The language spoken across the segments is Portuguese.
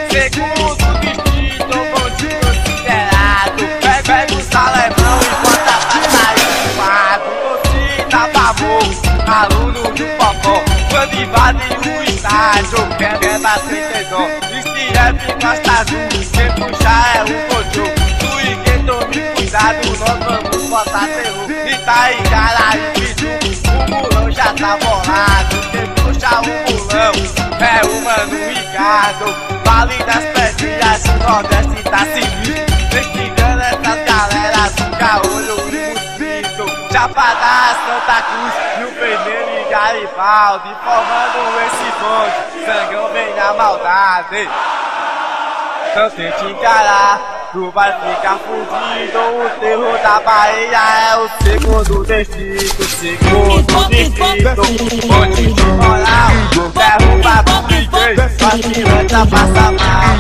Segundo distrito, bandido considerado. Pega o salemão e bota pra sair do mato. Torcida famoso, aluno do popó. Quando invade o estádio, quebra sem tesão. Estireve costa azul, quem puxar é o Gojo. Tu e quem tome cuidado, nós vamos botar terror. E tá em cara e bicho, o mulão já tá bolado. Quem puxa o mulão é o Mano Ricardo. Vale das Pedrinhas, o Nordeste tá sinistro. Investigando essas galeras, o Caolho e Mosquito. Chapada, Santa Cruz, Rio Vermelho e Garibaldi. Formando esse bonde, Sangão vem na maldade. Então tente encarar, tu vai ficar fudido. O terror da Bahia é o segundo distrito. Segundo distrito, onde de moral derruba do DJ, só criança passa mal.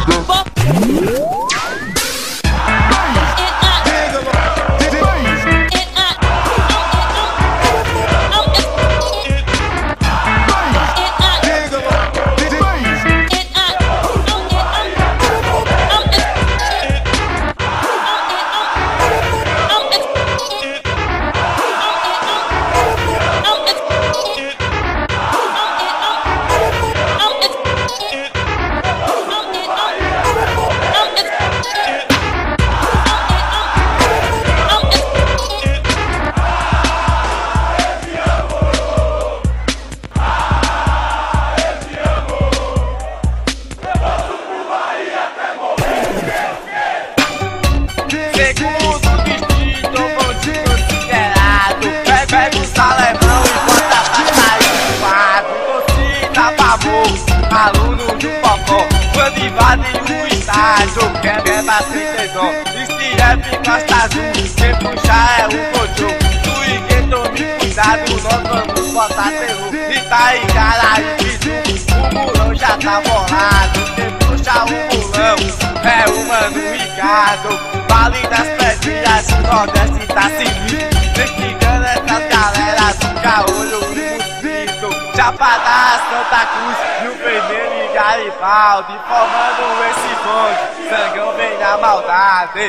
Segundo distrito, bandido considerado. Pega o salemão e bota pra sair do mato. Torcida famoso, aluno do popó. Quando invade o estádio, quebra sem tesão. Estireve costa azul, quem puxar é o Gojo. Tu e quem tome cuidado, nós vamos botar terror. E tá em cara e bicho, o mulão já tá bolado. Quem puxa o mulão é o Mano Ricardo. Vale das Pedrinhas, o Nordeste tá sinistro. Investigando essas galeras, o Caolho e Mosquito. Chapada, Santa Cruz, Rio Vermelho e Garibaldi. Formando esse bonde, Sangão vem na maldade.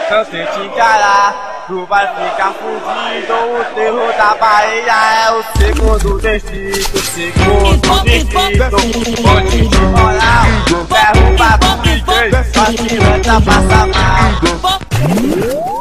Então tente encarar, tu vai ficar fudido. O terror da Bahia é o segundo distrito. Segundo distrito, onde de moral derruba do DJ, só criança passa mal.